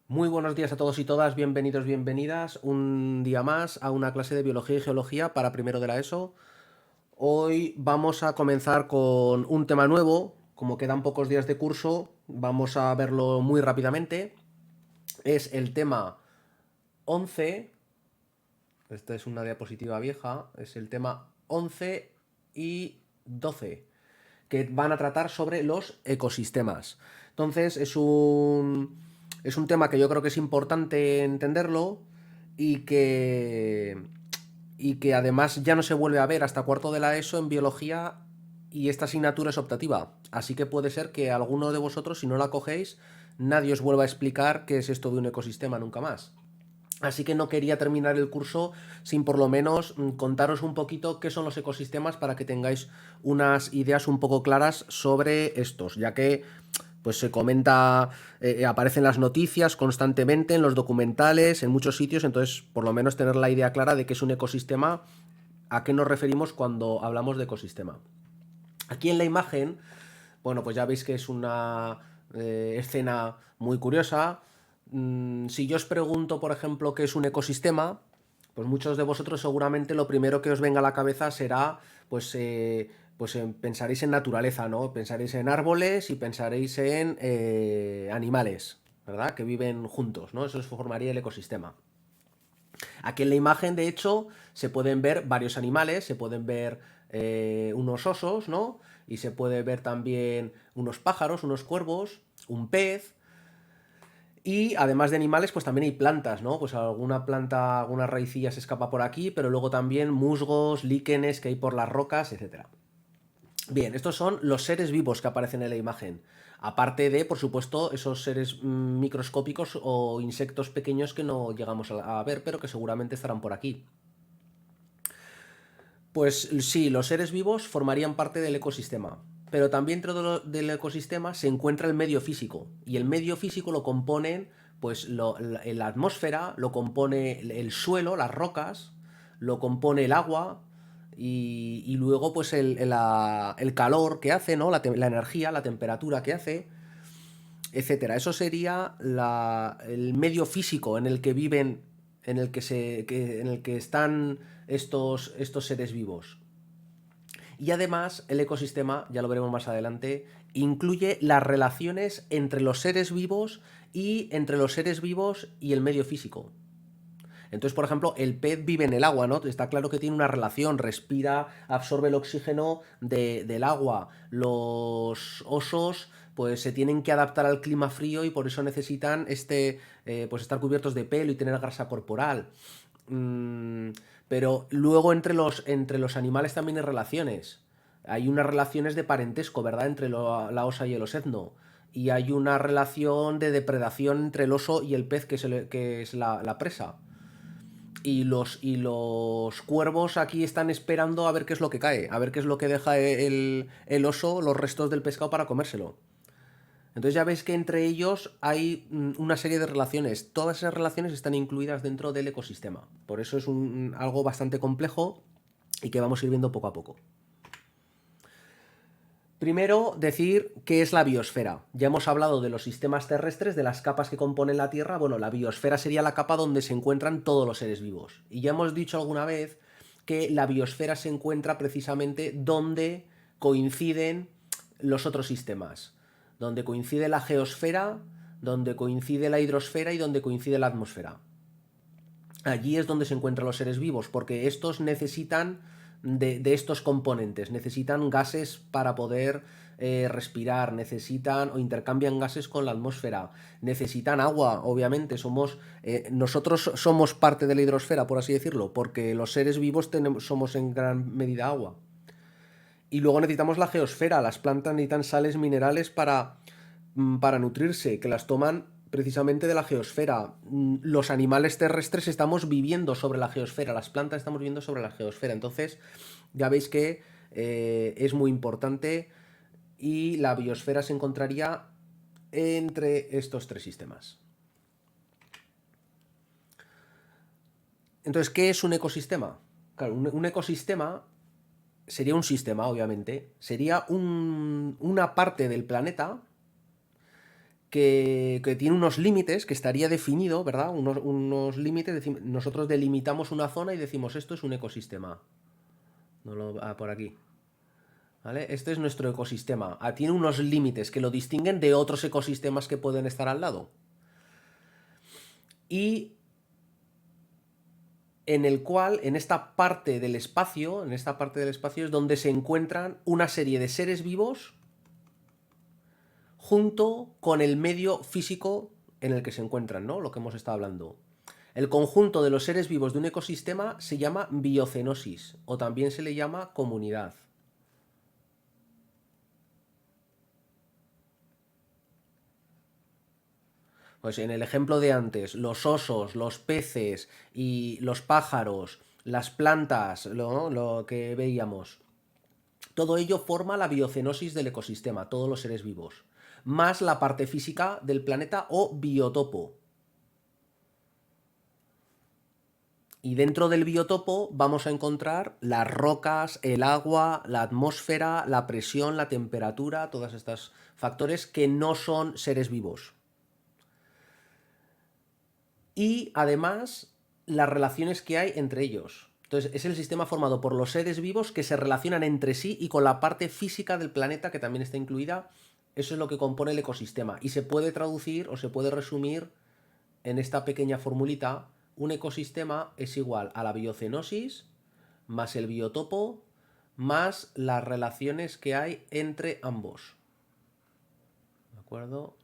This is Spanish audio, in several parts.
Muy buenos días a todos y todas, bienvenidos, bienvenidas un día más a una clase de biología y geología para primero de la ESO. Hoy vamos a comenzar con un tema nuevo, como quedan pocos días de curso, vamos a verlo muy rápidamente. Es el tema 11. Esta es una diapositiva vieja, es el tema 11 y 12, que van a tratar sobre los ecosistemas. Entonces es un tema que yo creo que es importante entenderlo y que además ya no se vuelve a ver hasta cuarto de la ESO en biología, y esta asignatura es optativa. Así que puede ser que alguno de vosotros, si no la cogéis, nadie os vuelva a explicar qué es esto de un ecosistema nunca más. Así que no quería terminar el curso sin por lo menos contaros un poquito qué son los ecosistemas para que tengáis unas ideas un poco claras sobre estos, ya que pues se comenta, aparecen las noticias constantemente en los documentales, en muchos sitios. Entonces por lo menos tener la idea clara de qué es un ecosistema, a qué nos referimos cuando hablamos de ecosistema. Aquí en la imagen, bueno, pues ya veis que es una escena muy curiosa. Si yo os pregunto, por ejemplo, qué es un ecosistema, pues muchos de vosotros seguramente lo primero que os venga a la cabeza será, pensaréis en naturaleza, ¿no? Pensaréis en árboles y pensaréis en animales, ¿verdad? Que viven juntos, ¿no? Eso formaría el ecosistema. Aquí en la imagen, de hecho, se pueden ver varios animales, se pueden ver unos osos, ¿no? Y se puede ver también unos pájaros, unos cuervos, un pez. Y además de animales, pues también hay plantas, ¿no? Pues alguna planta, alguna raicilla se escapa por aquí, pero luego también musgos, líquenes que hay por las rocas, etcétera. Bien, estos son los seres vivos que aparecen en la imagen. Aparte de, por supuesto, esos seres microscópicos o insectos pequeños que no llegamos a ver, pero que seguramente estarán por aquí. Pues sí, los seres vivos formarían parte del ecosistema, pero también dentro del ecosistema se encuentra el medio físico, y el medio físico lo componen, pues la atmósfera, lo compone el suelo, las rocas, lo compone el agua, y luego pues el calor que hace, ¿no? La energía, la temperatura que hace, etcétera. Eso sería el medio físico en el que viven, en el que están estos seres vivos. Y además el ecosistema, ya lo veremos más adelante, incluye las relaciones entre los seres vivos y entre los seres vivos y el medio físico. Entonces, por ejemplo, el pez vive en el agua, ¿no? Está claro que tiene una relación, respira, absorbe el oxígeno del agua. Los osos, pues se tienen que adaptar al clima frío y por eso necesitan pues estar cubiertos de pelo y tener grasa corporal. Mm, pero luego entre los animales también hay relaciones. Hay unas relaciones de parentesco, ¿verdad? Entre la osa y el osedno. Y hay una relación de depredación entre el oso y el pez, que es la presa. Y los cuervos aquí están esperando a ver qué es lo que cae, a ver qué es lo que deja el oso, los restos del pescado para comérselo. Entonces ya veis que entre ellos hay una serie de relaciones. Todas esas relaciones están incluidas dentro del ecosistema. Por eso es algo bastante complejo y que vamos a ir viendo poco a poco. Primero, decir qué es la biosfera. Ya hemos hablado de los sistemas terrestres, de las capas que componen la Tierra. Bueno, la biosfera sería la capa donde se encuentran todos los seres vivos. Y ya hemos dicho alguna vez que la biosfera se encuentra precisamente donde coinciden los otros sistemas. Donde coincide la geosfera, donde coincide la hidrosfera y donde coincide la atmósfera. Allí es donde se encuentran los seres vivos, porque estos necesitan de estos componentes, necesitan gases para poder respirar, necesitan o intercambian gases con la atmósfera, necesitan agua, obviamente. Nosotros somos parte de la hidrosfera, por así decirlo, porque los seres vivos somos en gran medida agua. Y luego necesitamos la geosfera, las plantas necesitan sales minerales para nutrirse, que las toman precisamente de la geosfera. Los animales terrestres estamos viviendo sobre la geosfera, las plantas estamos viviendo sobre la geosfera. Entonces, ya veis que es muy importante, y la biosfera se encontraría entre estos tres sistemas. Entonces, ¿qué es un ecosistema? Claro, un ecosistema sería un sistema, obviamente, sería una parte del planeta que tiene unos límites, que estaría definido, ¿verdad? Unos límites, nosotros delimitamos una zona y decimos esto es un ecosistema. Por aquí. ¿Vale? Este es nuestro ecosistema. Tiene unos límites que lo distinguen de otros ecosistemas que pueden estar al lado. Y en el cual, en esta parte del espacio es donde se encuentran una serie de seres vivos junto con el medio físico en el que se encuentran, ¿no? Lo que hemos estado hablando. El conjunto de los seres vivos de un ecosistema se llama biocenosis o también se le llama comunidad. Pues en el ejemplo de antes, los osos, los peces y los pájaros, las plantas, lo que veíamos, todo ello forma la biocenosis del ecosistema, todos los seres vivos, más la parte física del planeta o biotopo. Y dentro del biotopo vamos a encontrar las rocas, el agua, la atmósfera, la presión, la temperatura, todos estos factores que no son seres vivos. Y además las relaciones que hay entre ellos. Entonces es el sistema formado por los seres vivos que se relacionan entre sí y con la parte física del planeta que también está incluida. Eso es lo que compone el ecosistema. Y se puede traducir o se puede resumir en esta pequeña formulita. Un ecosistema es igual a la biocenosis más el biotopo más las relaciones que hay entre ambos. ¿De acuerdo?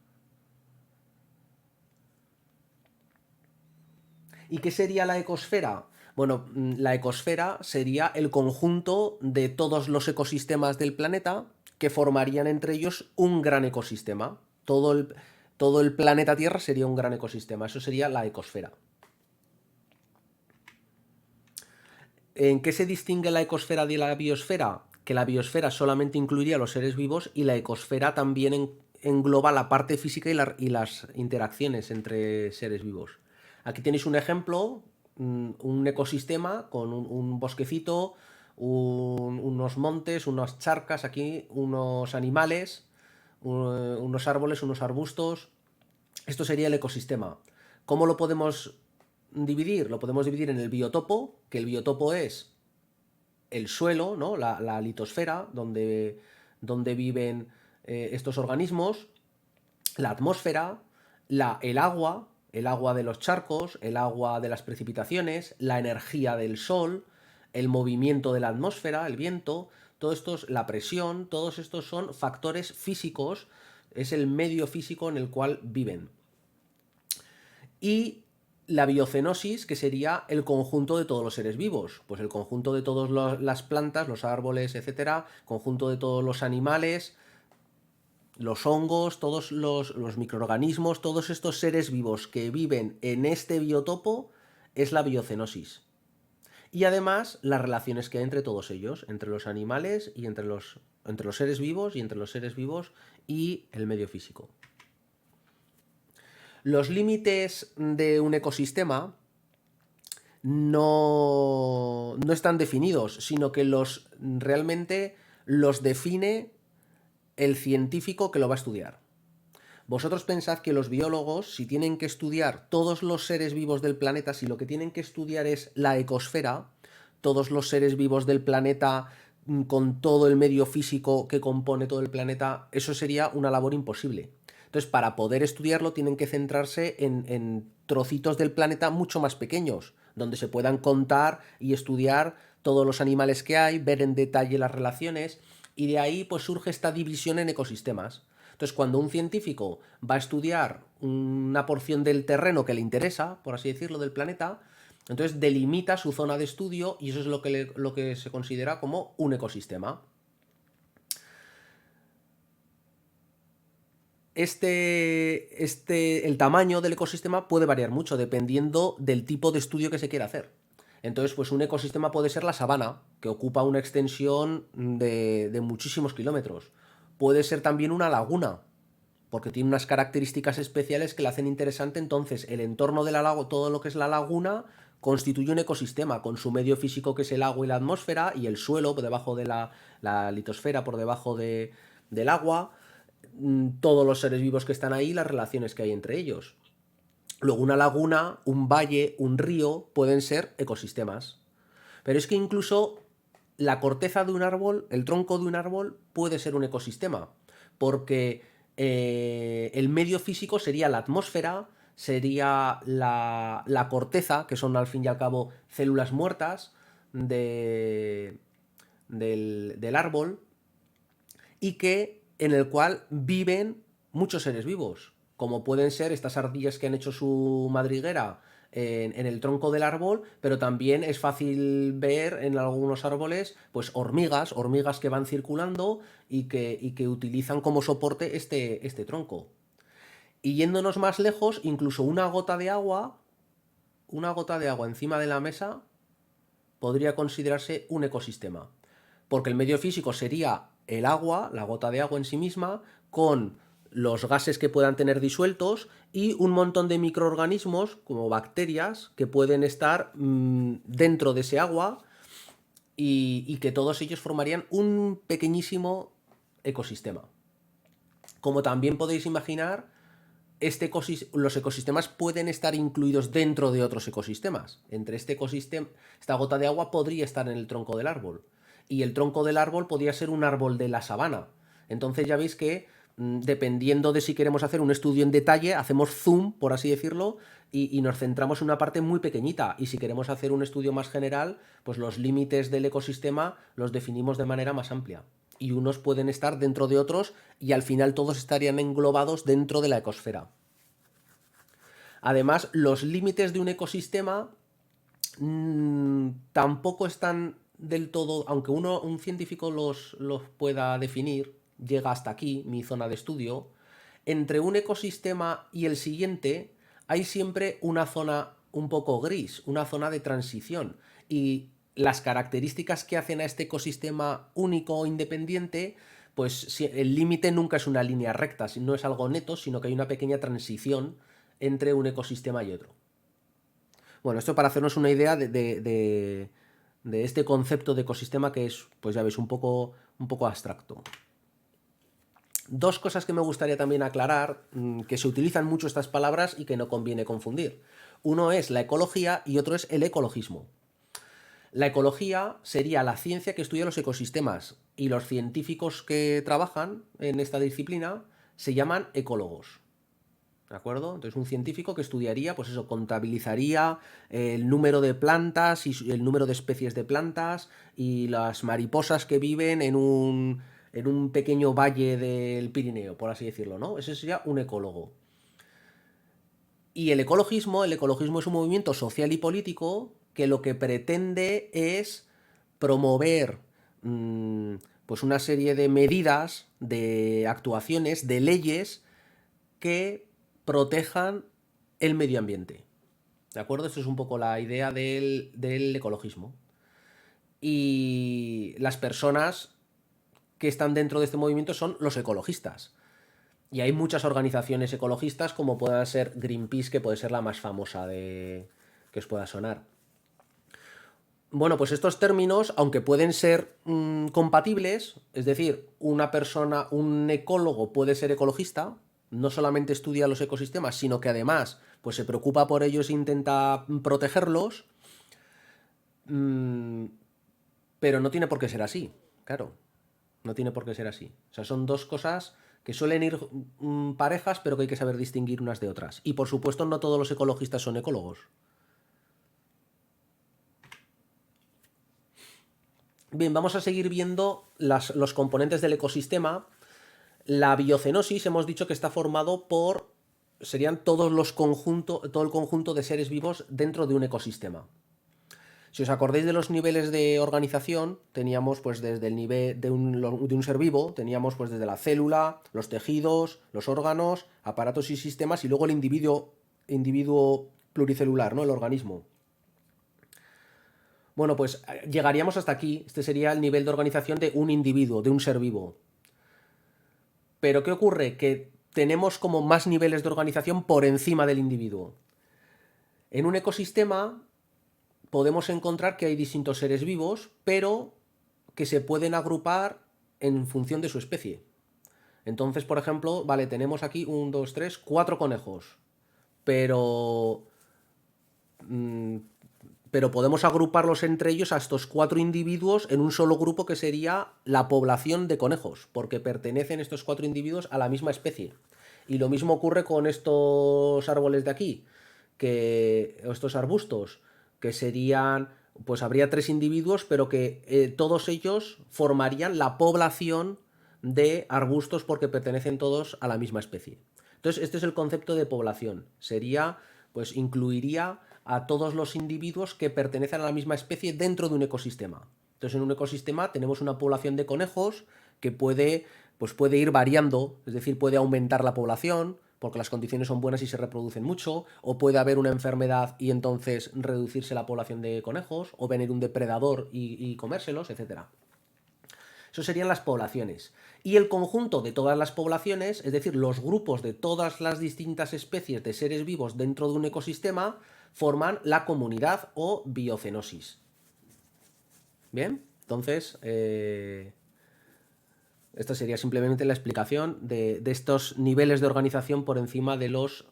¿Y qué sería la ecosfera? Bueno, la ecosfera sería el conjunto de todos los ecosistemas del planeta que formarían entre ellos un gran ecosistema. Todo el planeta Tierra sería un gran ecosistema. Eso sería la ecosfera. ¿En qué se distingue la ecosfera de la biosfera? Que la biosfera solamente incluiría los seres vivos y la ecosfera también engloba la parte física y las interacciones entre seres vivos. Aquí tenéis un ejemplo, un ecosistema con un bosquecito, unos montes, unas charcas, aquí unos animales, unos árboles, unos arbustos. Esto sería el ecosistema. ¿Cómo lo podemos dividir? Lo podemos dividir en el biotopo, que el biotopo es el suelo, ¿no? La litosfera, donde viven estos organismos, la atmósfera, el agua de los charcos, el agua de las precipitaciones, la energía del sol, el movimiento de la atmósfera, el viento, todo esto, la presión, todos estos son factores físicos, es el medio físico en el cual viven. Y la biocenosis, que sería el conjunto de todos los seres vivos, pues el conjunto de todas las plantas, los árboles, etcétera, conjunto de todos los animales, los hongos, todos los microorganismos, todos estos seres vivos que viven en este biotopo, es la biocenosis. Y además las relaciones que hay entre todos ellos, entre los animales y entre los seres vivos y entre los seres vivos y el medio físico. Los límites de un ecosistema no están definidos, sino que realmente los define el científico que lo va a estudiar. Vosotros pensad que los biólogos, si tienen que estudiar todos los seres vivos del planeta, si lo que tienen que estudiar es la ecosfera, todos los seres vivos del planeta con todo el medio físico que compone todo el planeta, eso sería una labor imposible. Entonces, para poder estudiarlo tienen que centrarse en trocitos del planeta mucho más pequeños, donde se puedan contar y estudiar todos los animales que hay, ver en detalle las relaciones, y de ahí pues surge esta división en ecosistemas. Entonces, cuando un científico va a estudiar una porción del terreno que le interesa, por así decirlo, del planeta, entonces delimita su zona de estudio y eso es lo que se considera como un ecosistema. El tamaño del ecosistema puede variar mucho dependiendo del tipo de estudio que se quiera hacer. Entonces, pues un ecosistema puede ser la sabana, que ocupa una extensión de muchísimos kilómetros. Puede ser también una laguna, porque tiene unas características especiales que la hacen interesante. Entonces, el entorno de la lago, todo lo que es la laguna, constituye un ecosistema con su medio físico, que es el agua y la atmósfera, y el suelo por debajo de la litosfera, por debajo del agua. todos los seres vivos que están ahí, las relaciones que hay entre ellos. Luego una laguna, un valle, un río pueden ser ecosistemas. Pero es que incluso la corteza de un árbol, el tronco de un árbol, puede ser un ecosistema. Porque el medio físico sería la atmósfera, sería la corteza, que son al fin y al cabo células muertas del árbol, y que en el cual viven muchos seres vivos, como pueden ser estas ardillas que han hecho su madriguera en el tronco del árbol, pero también es fácil ver en algunos árboles pues hormigas que van circulando y que utilizan como soporte este tronco. Y yéndonos más lejos, incluso una gota de agua encima de la mesa podría considerarse un ecosistema. Porque el medio físico sería el agua, la gota de agua en sí misma, con los gases que puedan tener disueltos y un montón de microorganismos, como bacterias, que pueden estar dentro de ese agua y que todos ellos formarían un pequeñísimo ecosistema. Como también podéis imaginar, los ecosistemas pueden estar incluidos dentro de otros ecosistemas. Entre este ecosistema, esta gota de agua podría estar en el tronco del árbol. Y el tronco del árbol podría ser un árbol de la sabana. Entonces ya veis que, dependiendo de si queremos hacer un estudio en detalle, hacemos zoom, por así decirlo, y nos centramos en una parte muy pequeñita. Y si queremos hacer un estudio más general, pues los límites del ecosistema los definimos de manera más amplia. Y unos pueden estar dentro de otros y al final todos estarían englobados dentro de la ecosfera. Además, los límites de un ecosistema tampoco están del todo, aunque un científico los pueda definir, llega hasta aquí, mi zona de estudio, entre un ecosistema y el siguiente hay siempre una zona un poco gris, una zona de transición. Y las características que hacen a este ecosistema único o independiente, pues el límite nunca es una línea recta, no es algo neto, sino que hay una pequeña transición entre un ecosistema y otro. Bueno, esto para hacernos una idea de este concepto de ecosistema que es, pues ya veis, un poco abstracto. Dos cosas que me gustaría también aclarar, que se utilizan mucho estas palabras y que no conviene confundir. Uno es la ecología y otro es el ecologismo. La ecología sería la ciencia que estudia los ecosistemas y los científicos que trabajan en esta disciplina se llaman ecólogos. ¿De acuerdo? Entonces un científico que estudiaría, pues eso, contabilizaría el número de plantas y el número de especies de plantas y las mariposas que viven en un pequeño valle del Pirineo, por así decirlo, ¿no? Ese sería un ecólogo. Y el ecologismo es un movimiento social y político que lo que pretende es promover pues una serie de medidas, de actuaciones, de leyes que protejan el medio ambiente. ¿De acuerdo? Esto es un poco la idea del ecologismo. Y las personas que están dentro de este movimiento son los ecologistas. Y hay muchas organizaciones ecologistas, como pueda ser Greenpeace, que puede ser la más famosa que os pueda sonar. Bueno, pues estos términos, aunque pueden ser compatibles, es decir, una persona, un ecólogo puede ser ecologista, no solamente estudia los ecosistemas, sino que además pues se preocupa por ellos e intenta protegerlos, mmm, pero no tiene por qué ser así, claro, no tiene por qué ser así. O sea, son dos cosas que suelen ir parejas, pero que hay que saber distinguir unas de otras. Y por supuesto, no todos los ecologistas son ecólogos. Bien, vamos a seguir viendo los componentes del ecosistema. La biocenosis hemos dicho que está formado por, serían todo el conjunto de seres vivos dentro de un ecosistema. Si os acordáis de los niveles de organización, teníamos pues desde el nivel de un ser vivo, teníamos pues desde la célula, los tejidos, los órganos, aparatos y sistemas y luego el individuo pluricelular, ¿no? El organismo. Bueno, pues llegaríamos hasta aquí. Este sería el nivel de organización de un individuo, de un ser vivo. Pero ¿qué ocurre? Que tenemos como más niveles de organización por encima del individuo. En un ecosistema podemos encontrar que hay distintos seres vivos, pero que se pueden agrupar en función de su especie. Entonces, por ejemplo, vale, tenemos aquí 4 conejos, pero, mm, pero podemos agruparlos entre ellos a estos 4 individuos en un solo grupo que sería la población de conejos, porque pertenecen estos 4 individuos a la misma especie. Y lo mismo ocurre con estos árboles de aquí, o estos arbustos, que serían, pues habría 3 individuos, pero que todos ellos formarían la población de arbustos porque pertenecen todos a la misma especie. Entonces, este es el concepto de población. Sería, pues incluiría a todos los individuos que pertenecen a la misma especie dentro de un ecosistema. Entonces, en un ecosistema tenemos una población de conejos que puede ir variando, es decir, puede aumentar la población porque las condiciones son buenas y se reproducen mucho, o puede haber una enfermedad y entonces reducirse la población de conejos, o venir un depredador y comérselos, etcétera. Eso serían las poblaciones. Y el conjunto de todas las poblaciones, es decir, los grupos de todas las distintas especies de seres vivos dentro de un ecosistema, forman la comunidad o biocenosis. Bien, entonces, esta sería simplemente la explicación de estos niveles de organización por encima de los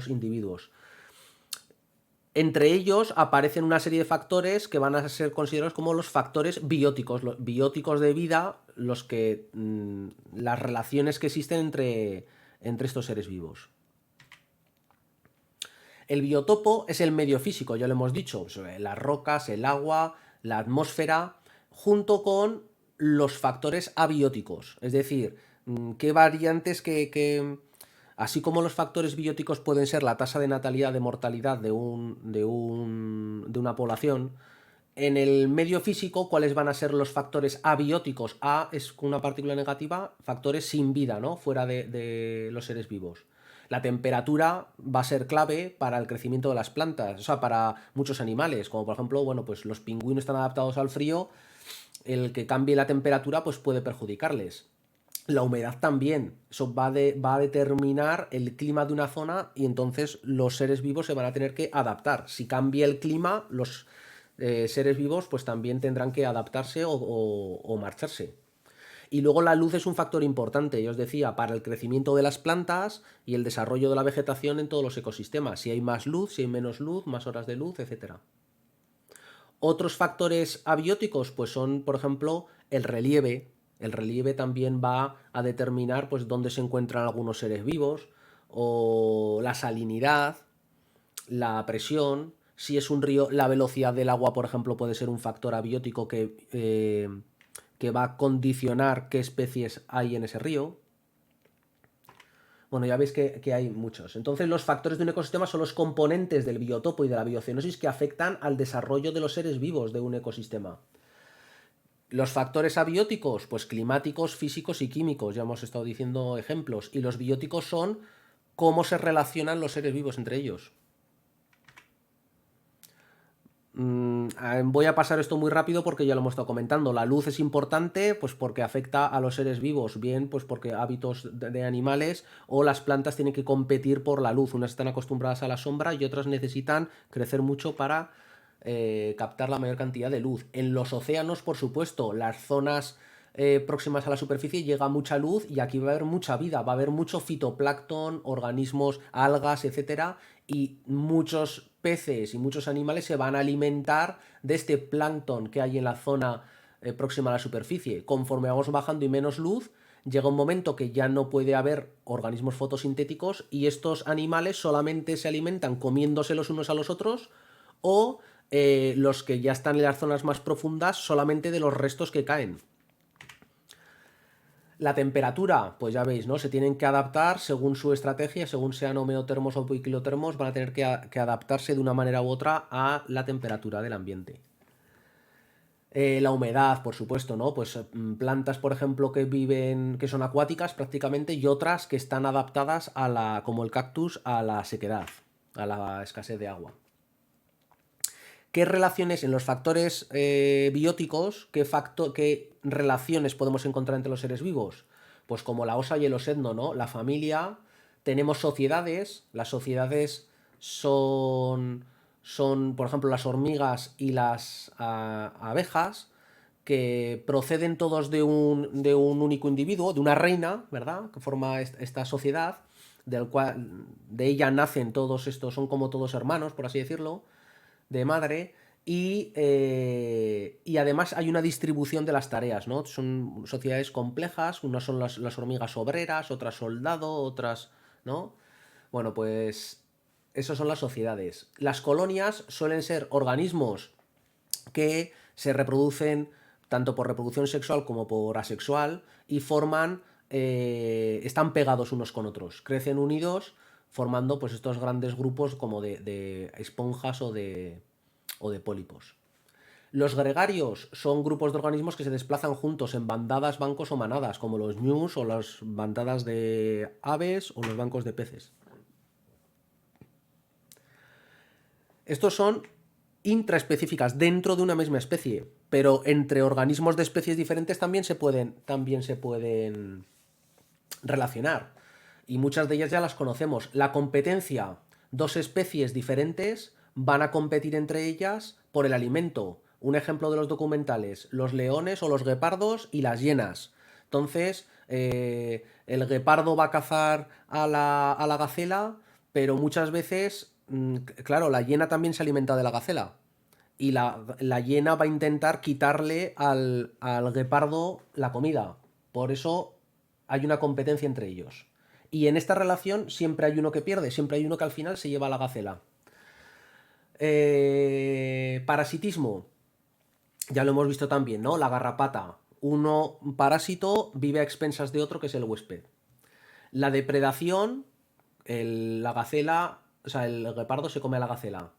individuos. Entre ellos aparecen una serie de factores que van a ser considerados como los factores bióticos, los bióticos de vida, las relaciones que existen entre estos seres vivos. El biotopo es el medio físico, ya lo hemos dicho, las rocas, el agua, la atmósfera, junto con los factores abióticos, es decir, qué variantes así como los factores bióticos pueden ser la tasa de natalidad, de mortalidad de una población, en el medio físico, ¿cuáles van a ser los factores abióticos? A es una partícula negativa, factores sin vida, ¿no? Fuera de los seres vivos. La temperatura va a ser clave para el crecimiento de las plantas, o sea, para muchos animales, como por ejemplo, bueno, pues los pingüinos están adaptados al frío, el que cambie la temperatura pues puede perjudicarles. La humedad también, eso va a determinar el clima de una zona y entonces los seres vivos se van a tener que adaptar. Si cambia el clima, los seres vivos pues también tendrán que adaptarse o marcharse. Y luego la luz es un factor importante, yo os decía, para el crecimiento de las plantas y el desarrollo de la vegetación en todos los ecosistemas. Si hay más luz, si hay menos luz, más horas de luz, etcétera. Otros factores abióticos, pues son, por ejemplo, el relieve. El relieve también va a determinar pues, dónde se encuentran algunos seres vivos, o la salinidad, la presión. Si es un río, la velocidad del agua, por ejemplo, puede ser un factor abiótico que va a condicionar qué especies hay en ese río. Bueno, ya veis que hay muchos. Entonces, los factores de un ecosistema son los componentes del biotopo y de la biocenosis que afectan al desarrollo de los seres vivos de un ecosistema. Los factores abióticos, pues climáticos, físicos y químicos, ya hemos estado diciendo ejemplos. Y los bióticos son cómo se relacionan los seres vivos entre ellos. Voy a pasar esto muy rápido porque ya lo hemos estado comentando. La luz es importante, pues porque afecta a los seres vivos, bien, pues porque hábitos de animales o las plantas tienen que competir por la luz. Unas están acostumbradas a la sombra y otras necesitan crecer mucho para captar la mayor cantidad de luz. En los océanos, por supuesto, las zonas próximas a la superficie llega mucha luz y aquí va a haber mucha vida, va a haber mucho fitoplancton, organismos, algas, etcétera, y muchos peces y muchos animales se van a alimentar de este plancton que hay en la zona próxima a la superficie. Conforme vamos bajando y menos luz, llega un momento que ya no puede haber organismos fotosintéticos y estos animales solamente se alimentan comiéndose los unos a los otros o los que ya están en las zonas más profundas solamente de los restos que caen. La temperatura, pues ya veis, ¿no? Se tienen que adaptar según su estrategia, según sean homeotermos o poiquilotermos, van a tener que adaptarse de una manera u otra a la temperatura del ambiente. La humedad, por supuesto, ¿no? Pues plantas, por ejemplo, que son acuáticas prácticamente y otras que están adaptadas como el cactus, a la sequedad, a la escasez de agua. ¿Qué relaciones en los factores bióticos, qué relaciones podemos encontrar entre los seres vivos? Pues como la osa y el osedno, ¿no? La familia, tenemos sociedades, las sociedades son por ejemplo, las hormigas y las abejas, que proceden todos de un único individuo, de una reina, ¿verdad? Que forma esta sociedad, del cual de ella nacen todos estos, son como todos hermanos, por así decirlo, de madre. Y además hay una distribución de las tareas, ¿no? Son sociedades complejas, unas son las hormigas obreras, otras soldado, otras, ¿no? Bueno, pues esas son las sociedades. Las colonias suelen ser organismos que se reproducen tanto por reproducción sexual como por asexual y están pegados unos con otros, crecen unidos formando pues estos grandes grupos como de esponjas o de pólipos. Los gregarios son grupos de organismos que se desplazan juntos en bandadas, bancos o manadas, como los ñus o las bandadas de aves o los bancos de peces. Estos son intraespecíficas dentro de una misma especie, pero entre organismos de especies diferentes también se pueden relacionar. Y muchas de ellas ya las conocemos. La competencia, dos especies diferentes van a competir entre ellas por el alimento. Un ejemplo de los documentales, los leones o los guepardos y las hienas. Entonces, el guepardo va a cazar a la gacela, pero muchas veces, claro, la hiena también se alimenta de la gacela. Y la hiena va a intentar quitarle al guepardo la comida. Por eso hay una competencia entre ellos. Y en esta relación siempre hay uno que pierde, siempre hay uno que al final se lleva a la gacela. Parasitismo, ya lo hemos visto también, ¿no? La garrapata. Un parásito vive a expensas de otro que es el huésped. La depredación, la gacela, o sea, el guepardo se come a la gacela.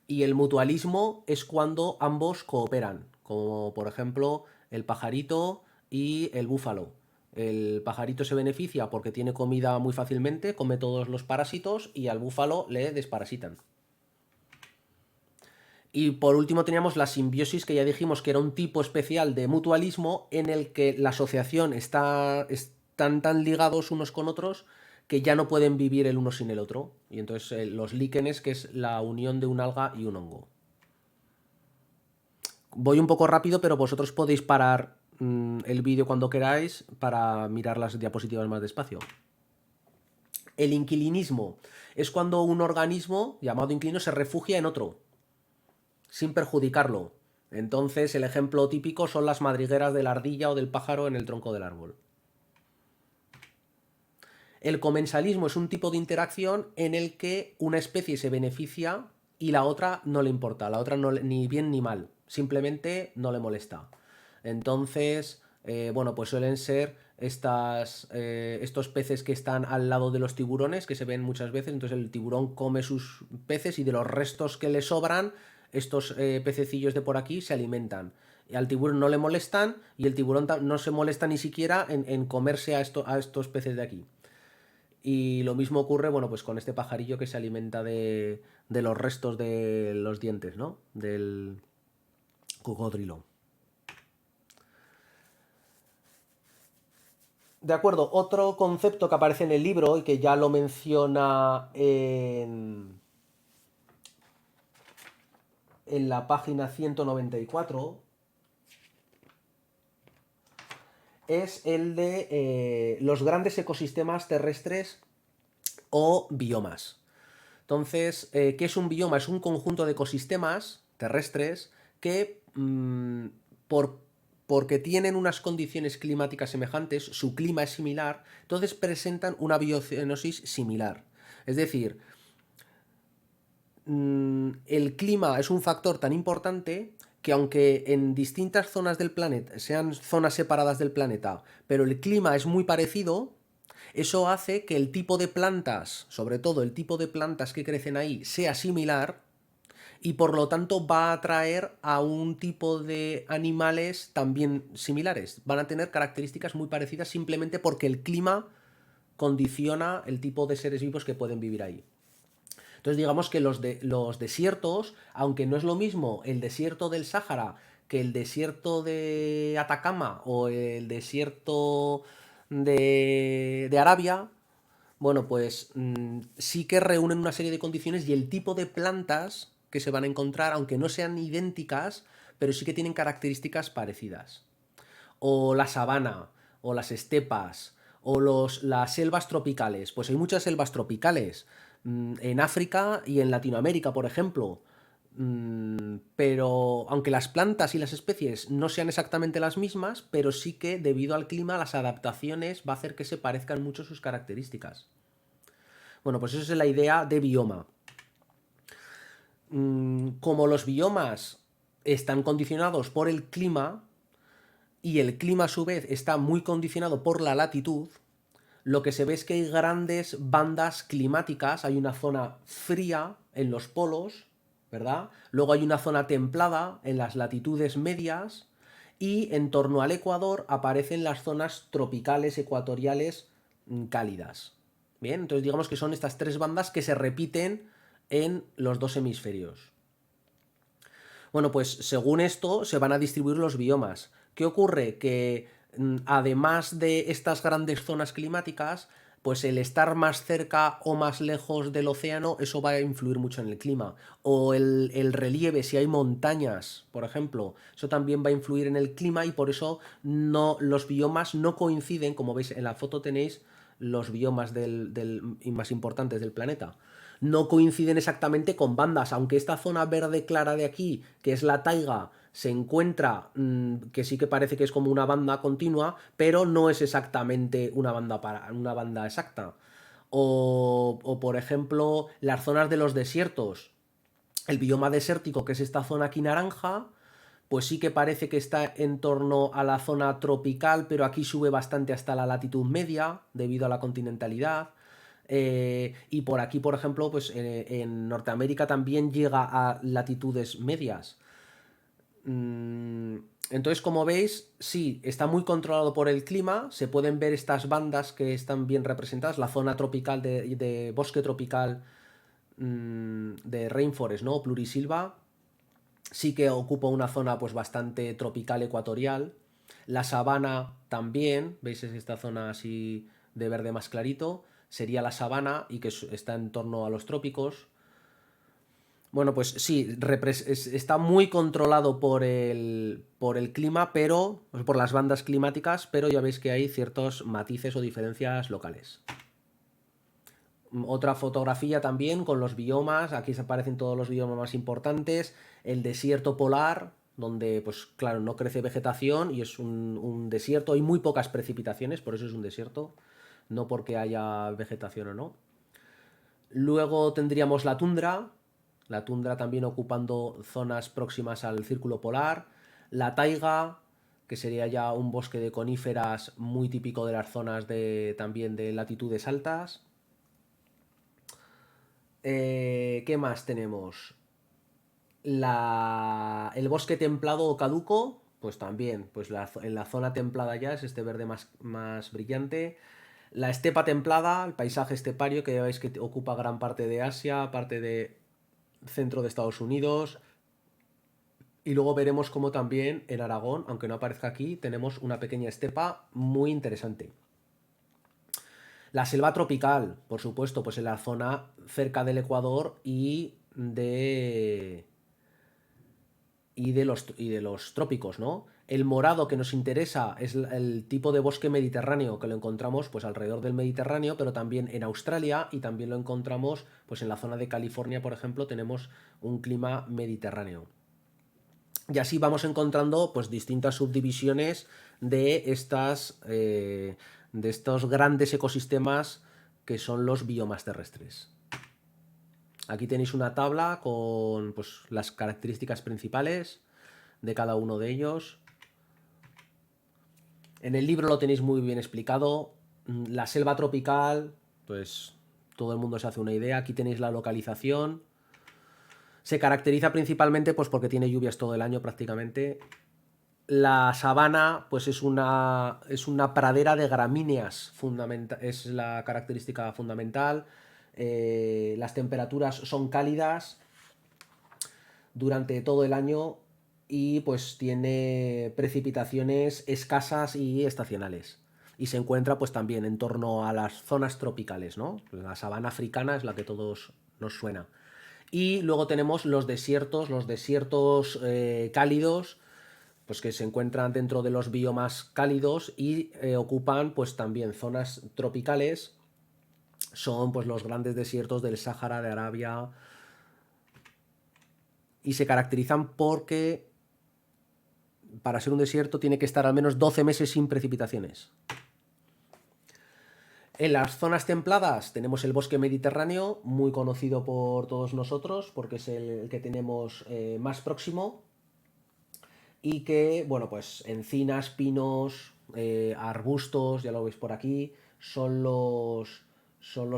Y el mutualismo es cuando ambos cooperan, como por ejemplo el pajarito y el búfalo. El pajarito se beneficia porque tiene comida muy fácilmente, come todos los parásitos y al búfalo le desparasitan. Y por último teníamos la simbiosis, que ya dijimos que era un tipo especial de mutualismo en el que la asociación están tan ligados unos con otros que ya no pueden vivir el uno sin el otro. Y entonces los líquenes, que es la unión de un alga y un hongo. Voy un poco rápido, pero vosotros podéis parar el vídeo cuando queráis para mirar las diapositivas más despacio. El inquilinismo es cuando un organismo llamado inquilino se refugia en otro, sin perjudicarlo. Entonces, el ejemplo típico son las madrigueras de la ardilla o del pájaro en el tronco del árbol. El comensalismo es un tipo de interacción en el que una especie se beneficia y la otra no le importa, la otra no, ni bien ni mal, simplemente no le molesta. Entonces, bueno, pues suelen ser estos peces que están al lado de los tiburones, que se ven muchas veces. Entonces el tiburón come sus peces y de los restos que le sobran, estos pececillos de por aquí se alimentan. Y al tiburón no le molestan y el tiburón no se molesta ni siquiera en comerse a estos peces de aquí. Y lo mismo ocurre, bueno, pues con este pajarillo que se alimenta de los restos de los dientes, ¿no? Del cocodrilo. De acuerdo, otro concepto que aparece en el libro y que ya lo menciona en la página 194 es el de los grandes ecosistemas terrestres o biomas. Entonces, ¿qué es un bioma? Es un conjunto de ecosistemas terrestres que, porque tienen unas condiciones climáticas semejantes, su clima es similar, entonces presentan una biocenosis similar. Es decir, el clima es un factor tan importante que aunque en distintas zonas del planeta, sean zonas separadas del planeta, pero el clima es muy parecido, eso hace que el tipo de plantas, sobre todo el tipo de plantas que crecen ahí, sea similar y por lo tanto va a atraer a un tipo de animales también similares. Van a tener características muy parecidas simplemente porque el clima condiciona el tipo de seres vivos que pueden vivir ahí. Entonces digamos que los desiertos, aunque no es lo mismo el desierto del Sáhara que el desierto de Atacama o el desierto de Arabia, bueno, pues sí que reúnen una serie de condiciones y el tipo de plantas que se van a encontrar, aunque no sean idénticas, pero sí que tienen características parecidas. O la sabana, o las estepas, o las selvas tropicales. Pues hay muchas selvas tropicales en África y en Latinoamérica, por ejemplo. Pero aunque las plantas y las especies no sean exactamente las mismas, pero sí que debido al clima las adaptaciones va a hacer que se parezcan mucho sus características. Bueno, pues esa es la idea de bioma. Como los biomas están condicionados por el clima y el clima a su vez está muy condicionado por la latitud, lo que se ve es que hay grandes bandas climáticas, hay una zona fría en los polos, ¿verdad? Luego hay una zona templada en las latitudes medias y en torno al Ecuador aparecen las zonas tropicales ecuatoriales cálidas. Bien, entonces digamos que son estas tres bandas que se repiten en los dos hemisferios. Bueno, pues según esto se van a distribuir los biomas. ¿Qué ocurre? Que además de estas grandes zonas climáticas, pues el estar más cerca o más lejos del océano, eso va a influir mucho en el clima. O el relieve, si hay montañas, por ejemplo, eso también va a influir en el clima y por eso no, los biomas no coinciden, como veis en la foto tenéis los biomas más importantes del planeta no coinciden exactamente con bandas, aunque esta zona verde clara de aquí, que es la taiga, se encuentra, que sí que parece que es como una banda continua, pero no es exactamente una banda exacta. O por ejemplo, las zonas de los desiertos. El bioma desértico, que es esta zona aquí naranja, pues sí que parece que está en torno a la zona tropical, pero aquí sube bastante hasta la latitud media, debido a la continentalidad. Y por aquí, por ejemplo, pues en Norteamérica también llega a latitudes medias. Entonces, como veis, sí, está muy controlado por el clima. Se pueden ver estas bandas que están bien representadas. La zona tropical de bosque tropical de rainforest, ¿no? Plurisilva. Sí que ocupa una zona pues bastante tropical ecuatorial. La sabana también, ¿veis? Es esta zona así de verde más clarito. Sería la sabana y que está en torno a los trópicos. Bueno, pues sí, está muy controlado por el clima, pero por las bandas climáticas, pero ya veis que hay ciertos matices o diferencias locales. Otra fotografía también con los biomas, aquí se aparecen todos los biomas más importantes, el desierto polar, donde pues claro, no crece vegetación y es un desierto, hay muy pocas precipitaciones, por eso es un desierto, no porque haya vegetación o no. Luego tendríamos la tundra también ocupando zonas próximas al círculo polar, la taiga, que sería ya un bosque de coníferas muy típico de las zonas también de latitudes altas. ¿Qué más tenemos? El bosque templado o caduco, pues también, pues en la zona templada ya es este verde más brillante. La estepa templada, el paisaje estepario que ya veis que ocupa gran parte de Asia, parte de centro de Estados Unidos. Y luego veremos cómo también en Aragón, aunque no aparezca aquí, tenemos una pequeña estepa muy interesante. La selva tropical, por supuesto, pues en la zona cerca del Ecuador y de los trópicos, ¿no? El morado que nos interesa es el tipo de bosque mediterráneo que lo encontramos pues alrededor del Mediterráneo, pero también en Australia y también lo encontramos pues en la zona de California, por ejemplo, tenemos un clima mediterráneo. Y así vamos encontrando pues distintas subdivisiones de estos grandes ecosistemas que son los biomas terrestres. Aquí tenéis una tabla con pues, las características principales de cada uno de ellos. En el libro lo tenéis muy bien explicado. La selva tropical, pues todo el mundo se hace una idea. Aquí tenéis la localización. Se caracteriza principalmente pues, porque tiene lluvias todo el año prácticamente. La sabana pues es una pradera de gramíneas, es la característica fundamental. Las temperaturas son cálidas durante todo el año y pues tiene precipitaciones escasas y estacionales. Y se encuentra pues también en torno a las zonas tropicales, ¿no? La sabana africana es la que todos nos suena. Y luego tenemos los desiertos cálidos, pues que se encuentran dentro de los biomas cálidos y ocupan pues también zonas tropicales. Son pues los grandes desiertos del Sáhara, de Arabia, y se caracterizan porque para ser un desierto tiene que estar al menos 12 meses sin precipitaciones. En las zonas templadas tenemos el bosque mediterráneo, muy conocido por todos nosotros porque es el que tenemos más próximo, y que, bueno, pues encinas, pinos, arbustos, ya lo veis por aquí, son los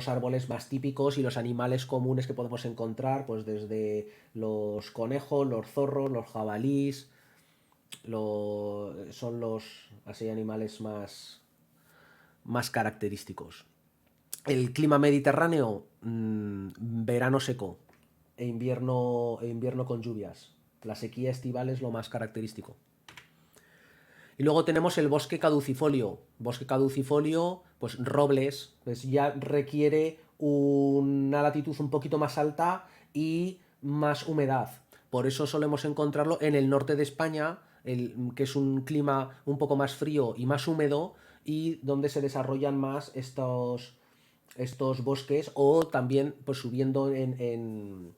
árboles más típicos y los animales comunes que podemos encontrar, pues desde los conejos, los zorros, los jabalís, son los así animales más característicos. El clima mediterráneo, verano seco e invierno con lluvias. La sequía estival es lo más característico. Y luego tenemos el bosque caducifolio. Bosque caducifolio, pues robles, pues ya requiere una latitud un poquito más alta y más humedad. Por eso solemos encontrarlo en el norte de España, que es un clima un poco más frío y más húmedo, y donde se desarrollan más estos bosques, o también pues subiendo en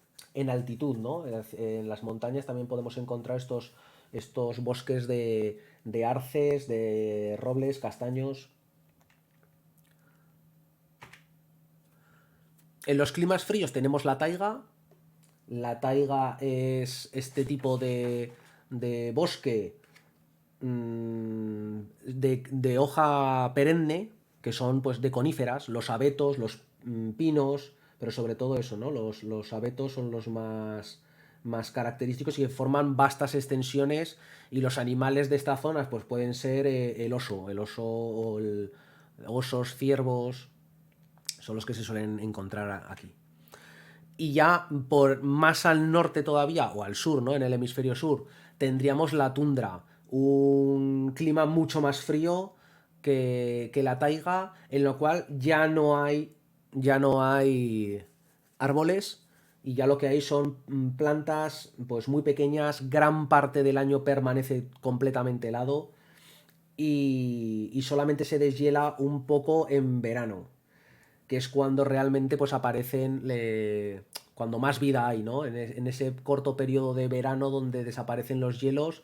altitud, ¿no? En las montañas también podemos encontrar estos bosques de arces, de robles, castaños. En los climas fríos tenemos la taiga. La taiga es este tipo de bosque, de hoja perenne, que son pues de coníferas, los abetos, los pinos, pero sobre todo eso, ¿no? Los abetos son los más característicos y forman vastas extensiones, y los animales de estas zonas pues pueden ser el oso o osos, ciervos, son los que se suelen encontrar aquí. Y ya por más al norte todavía, o al sur, ¿no? En el hemisferio sur, tendríamos la tundra, un clima mucho más frío que la taiga, en lo cual ya no hay árboles, y ya lo que hay son plantas pues muy pequeñas, gran parte del año permanece completamente helado, y solamente se deshiela un poco en verano, que es cuando realmente pues aparecen, cuando más vida hay, ¿no? En ese corto periodo de verano donde desaparecen los hielos.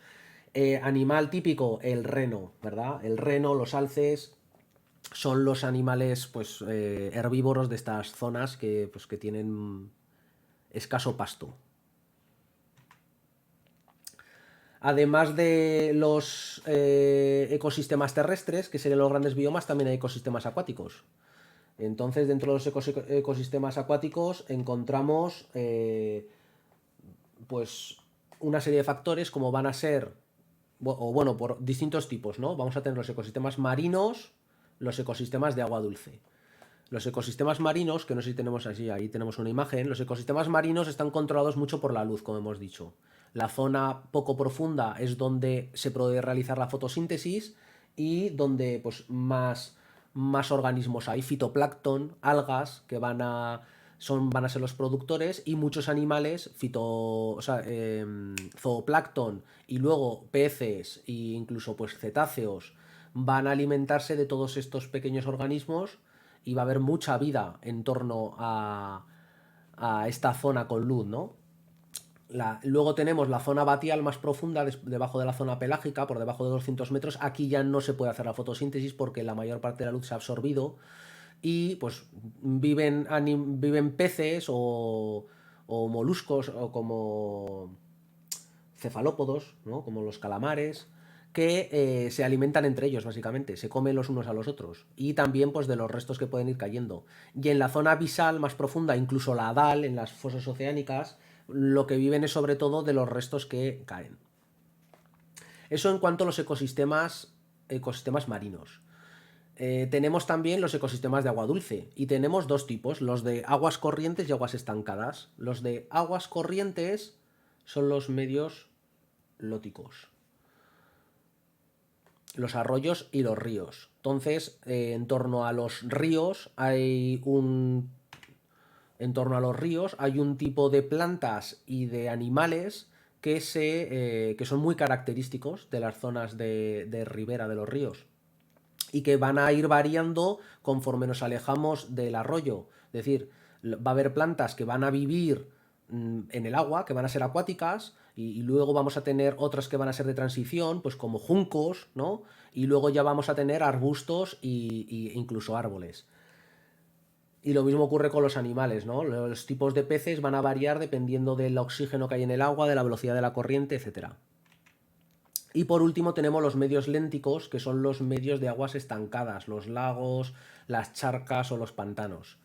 Animal típico, el reno, ¿verdad? El reno, los alces, son los animales pues herbívoros de estas zonas que tienen escaso pasto. Además de los ecosistemas terrestres, que serían los grandes biomas, también hay ecosistemas acuáticos. Entonces, dentro de los ecosistemas acuáticos encontramos pues una serie de factores, como van a ser, o bueno, por distintos tipos, ¿no? Vamos a tener los ecosistemas marinos, los ecosistemas de agua dulce. Los ecosistemas marinos, que no sé si tenemos así, ahí tenemos una imagen, los ecosistemas marinos están controlados mucho por la luz, como hemos dicho. La zona poco profunda es donde se puede realizar la fotosíntesis, y donde pues más organismos hay, fitoplancton, algas, que van a ser los productores, y muchos animales, o sea, zooplancton, y luego peces e incluso pues cetáceos, van a alimentarse de todos estos pequeños organismos, y va a haber mucha vida en torno a esta zona con luz, ¿no? Luego tenemos la zona batial más profunda, debajo de la zona pelágica, por debajo de 200 metros. Aquí ya no se puede hacer la fotosíntesis porque la mayor parte de la luz se ha absorbido, y pues viven peces o moluscos, o como cefalópodos, ¿no? Como los calamares, que se alimentan entre ellos, básicamente, se comen los unos a los otros, y también pues de los restos que pueden ir cayendo. Y en la zona abisal más profunda, incluso la adal, en las fosas oceánicas, lo que viven es sobre todo de los restos que caen. Eso en cuanto a los ecosistemas marinos. Tenemos también los ecosistemas de agua dulce, y tenemos dos tipos, los de aguas corrientes y aguas estancadas. Los de aguas corrientes son los medios lóticos, los arroyos y los ríos. Entonces, en torno a los ríos hay en torno a los ríos hay un tipo de plantas y de animales que son muy característicos de las zonas de ribera de los ríos y que van a ir variando conforme nos alejamos del arroyo. Es decir, va a haber plantas que van a vivir en el agua, que van a ser acuáticas, y luego vamos a tener otras que van a ser de transición, pues como juncos, ¿no? Y luego ya vamos a tener arbustos y incluso árboles. Y lo mismo ocurre con los animales, ¿no? Los tipos de peces van a variar dependiendo del oxígeno que hay en el agua, de la velocidad de la corriente, etcétera. Y por último tenemos los medios lénticos, que son los medios de aguas estancadas, los lagos, las charcas o los pantanos.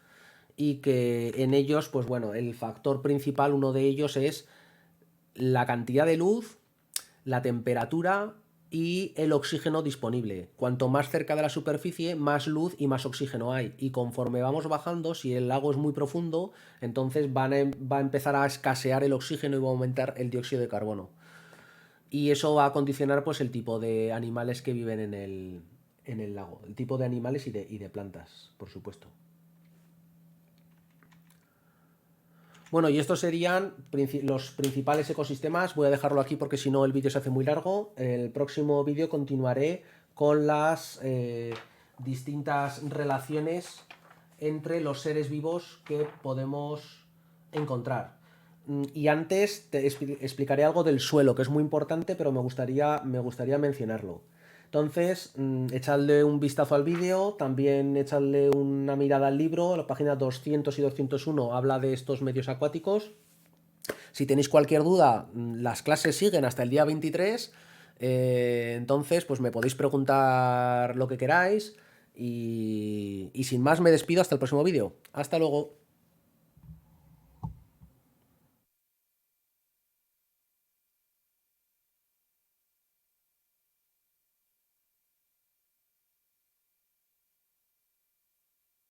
Y que en ellos, pues bueno, el factor principal, uno de ellos es la cantidad de luz, la temperatura y el oxígeno disponible. Cuanto más cerca de la superficie, más luz y más oxígeno hay. Y conforme vamos bajando, si el lago es muy profundo, entonces va a empezar a escasear el oxígeno y va a aumentar el dióxido de carbono. Y eso va a condicionar pues el tipo de animales que viven en el lago. El tipo de animales y de plantas, por supuesto. Bueno, y estos serían los principales ecosistemas. Voy a dejarlo aquí porque si no el vídeo se hace muy largo. El próximo vídeo continuaré con las distintas relaciones entre los seres vivos que podemos encontrar. Y antes te explicaré algo del suelo, que es muy importante, pero me gustaría mencionarlo. Entonces, echadle un vistazo al vídeo, también echadle una mirada al libro, la página 200 y 201 habla de estos medios acuáticos. Si tenéis cualquier duda, las clases siguen hasta el día 23, entonces pues me podéis preguntar lo que queráis y sin más me despido hasta el próximo vídeo. Hasta luego.